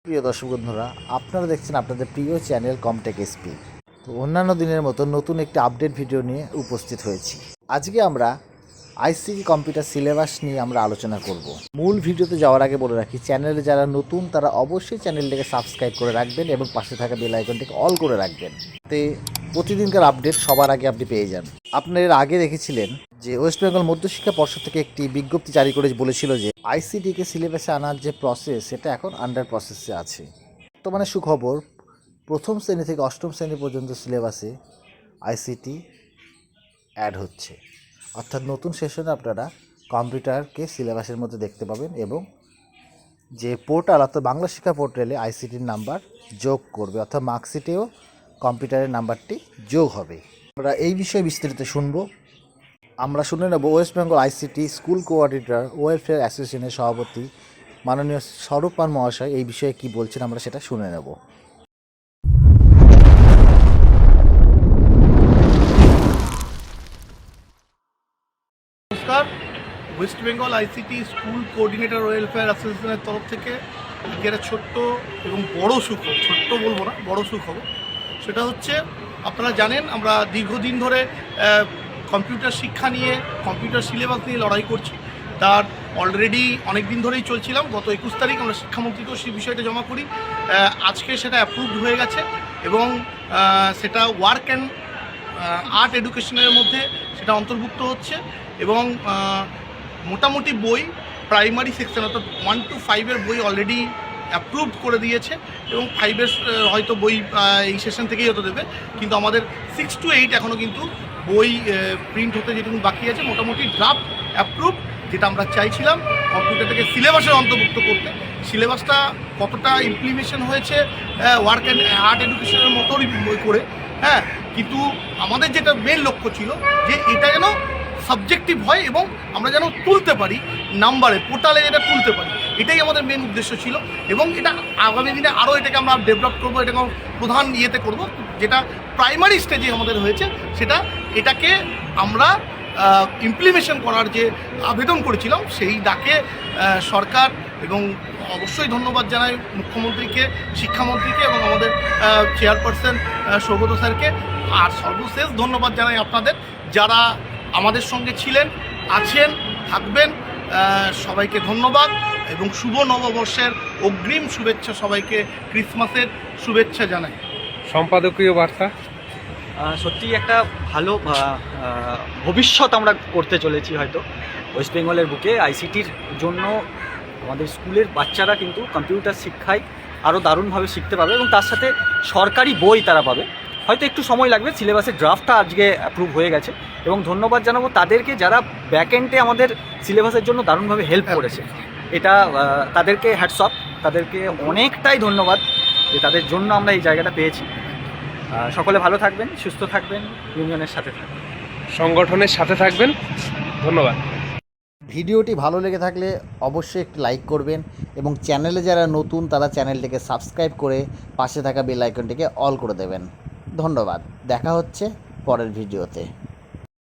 প্রিয় দর্শক বন্ধুরা, আপনারা দেখছেন আপনাদের প্রিয় চ্যানেল কমটেক এসপি। তো অন্যান্য দিনের মতো নতুন একটি আপডেট ভিডিও নিয়ে উপস্থিত হয়েছি। আজকে আমরা আইসিটি কম্পিউটার সিলেবাস নিয়ে আমরা আলোচনা করব। মূল ভিডিওতে যাওয়ার আগে বলে রাখি, চ্যানেলে যারা নতুন তারা অবশ্যই চ্যানেলটিকে সাবস্ক্রাইব করে রাখবেন এবং পাশে থাকা বেল আইকনটিকে অল করে রাখবেন, যাতে প্রতিদিনকার আপডেট সবার আগে আপনি পেয়ে যান। আপনারা এর আগে দেখেছিলেন যে ওয়েস্ট বেঙ্গল মধ্যশিক্ষা পর্ষদ থেকে একটি বিজ্ঞপ্তি জারি করে বলেছিল যে আইসিটিকে সিলেবাসে আনার যে প্রসেস সেটা এখন আন্ডার প্রসেসে আছে। বর্তমানে সুখবর, প্রথম শ্রেণী থেকে অষ্টম শ্রেণী পর্যন্ত সিলেবাসে আইসিটি অ্যাড হচ্ছে, অর্থাৎ নতুন সেশনে আপনারা কম্পিউটারকে সিলেবাসের মধ্যে দেখতে পাবেন এবং যে পোর্টাল অর্থাৎ বাংলা শিক্ষা পোর্টালে আইসিটির নাম্বার যোগ করবে, অর্থাৎ মার্কশিটেও কম্পিউটারের নাম্বারটি যোগ হবে। আমরা এই বিষয়ে বিস্তারিত শুনবো। আমরা শুনে নেব West Bengal ICT school coordinator welfare অ্যাসোসিয়েশনের সভাপতি মাননীয় স্বরূপ পান মহাশয় এই বিষয়ে কি বলছেন, আমরা সেটা শুনে নেব। নমস্কার, West Bengal ICT school coordinator welfare অ্যাসোসিয়েশনের তরফ থেকে একটা ছোট্ট এবং বড় সুখবর, ছোট্ট বলবো না, বড় সুখবর। সেটা হচ্ছে, আপনারা জানেন আমরা দীর্ঘদিন ধরে কম্পিউটার শিক্ষা নিয়ে, কম্পিউটার সিলেবাস নিয়ে লড়াই করছি। তার অলরেডি অনেক দিন ধরেই চলছিলাম। গত 21 তারিখ আমরা শিক্ষামন্ত্রীকেও সেই বিষয়টা জমা করি। আজকে সেটা অ্যাপ্রুভড হয়ে গেছে এবং সেটা ওয়ার্ক অ্যান্ড আর্ট এডুকেশনের মধ্যে সেটা অন্তর্ভুক্ত হচ্ছে এবং মোটামুটি বই প্রাইমারি সেকশন অর্থাৎ 1 to 5 বই অলরেডি অ্যাপ্রুভড করে দিয়েছে এবং 5 হয়তো বই এই সেশন থেকেই হতে দেবে, কিন্তু আমাদের 6 to 8 এখনও কিন্তু বই প্রিন্ট হতে যেটুকু বাকি আছে। মোটামুটি ড্রাফট অ্যাপ্রুভ, যেটা আমরা চাইছিলাম কম্পিউটারটাকে সিলেবাসের অন্তর্ভুক্ত করতে। সিলেবাসটা কতটা ইমপ্লিমেশন হয়েছে ওয়ার্ক অ্যান্ড আর্ট এডুকেশনের মতোই করে, হ্যাঁ, কিন্তু আমাদের যেটা মেন লক্ষ্য ছিল যে এটা যেন সাবজেক্টিভ হয় এবং আমরা যেন তুলতে পারি নাম্বারে, পোর্টালে যেটা তুলতে পারি, এটাই আমাদের মেন উদ্দেশ্য ছিল। এবং এটা আগামী দিনে আরও এটাকে আমরা ডেভেলপ করবো, এটাকে প্রধান ইয়েতে করব, যেটা প্রাইমারি স্টেজে আমাদের হয়েছে সেটা, এটাকে আমরা ইমপ্লিমেশন করার যে আবেদন করেছিলাম সেই ডাকে সরকার, এবং অবশ্যই ধন্যবাদ জানাই মুখ্যমন্ত্রীকে, শিক্ষামন্ত্রীকে এবং আমাদের চেয়ারপারসন সৌগত স্যারকে। আর সর্বশেষ ধন্যবাদ জানাই আপনাদের যারা আমাদের সঙ্গে ছিলেন, আছেন, থাকবেন। সবাইকে ধন্যবাদ এবং শুভ নববর্ষের অগ্রিম শুভেচ্ছা, সবাইকে ক্রিসমাসের শুভেচ্ছা জানাই। সম্পাদকীয় বার্তা। সত্যি একটা ভালো ভবিষ্যৎ আমরা করতে চলেছি হয়তো ওয়েস্ট বেঙ্গলের বুকে। আইসিটির জন্য আমাদের স্কুলের বাচ্চারা কিন্তু কম্পিউটার শিক্ষায় আরও দারুণভাবে শিখতে পাবে এবং তার সাথে সরকারি বই তারা পাবে। হয়তো একটু সময় লাগবে, সিলেবাসের ড্রাফটটা আজকে অ্যাপ্রুভ হয়ে গেছে এবং ধন্যবাদ জানাবো তাদেরকে যারা ব্যাকএন্ডে আমাদের সিলেবাসের জন্য দারুণভাবে হেল্প করেছে। এটা তাদেরকে হ্যাটস অফ, তাদেরকে অনেকটাই ধন্যবাদ যে তাদের জন্য আমরা এই জায়গাটা পেয়েছি। সকলে ভালো থাকবেন, সুস্থ থাকবেন, ইউনিয়নের সাথে থাকবেন, সংগঠনের সাথে থাকবেন। ধন্যবাদ। ভিডিওটি ভালো লেগে থাকলে অবশ্যই একটি লাইক করবেন এবং চ্যানেলে যারা নতুন তারা চ্যানেলটিকে সাবস্ক্রাইব করে পাশে থাকা বেল আইকনটিকে অল করে দেবেন। ধন্যবাদ, দেখা হচ্ছে পরের ভিডিওতে।